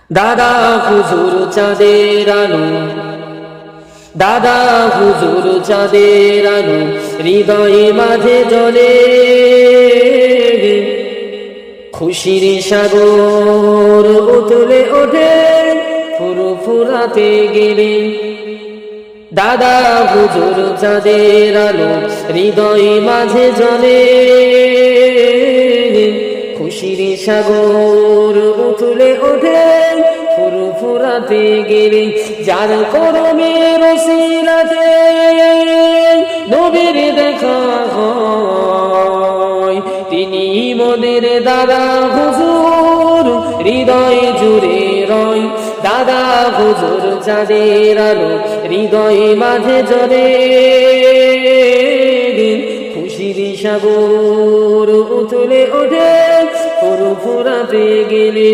দাদা হুজুর চাঁদের আলো, দাদা হুজুর চাঁদের আলো হৃদয়ে মাঝে জ্বলে, খুশির সাগর উতলে ওঠে ফুরফুরাতে গেলে। দাদা হুজুর চাঁদের আলো হৃদয়ে মাঝে জ্বলে, খুশির সাগর উতলে ওঠে ফুরফুরাতে গেলে। যার করমের ওসিলাতে নবীর দেখা হয়, তিনি মোদের দাদা হুজুর হৃদয় জুড়ে রয়। দাদা হুজুর চাঁদের আলো হৃদয়ে মাঝে জ্বলে, খুশির সাগর উতলে ওঠে ফুরফুরাতে গেলে।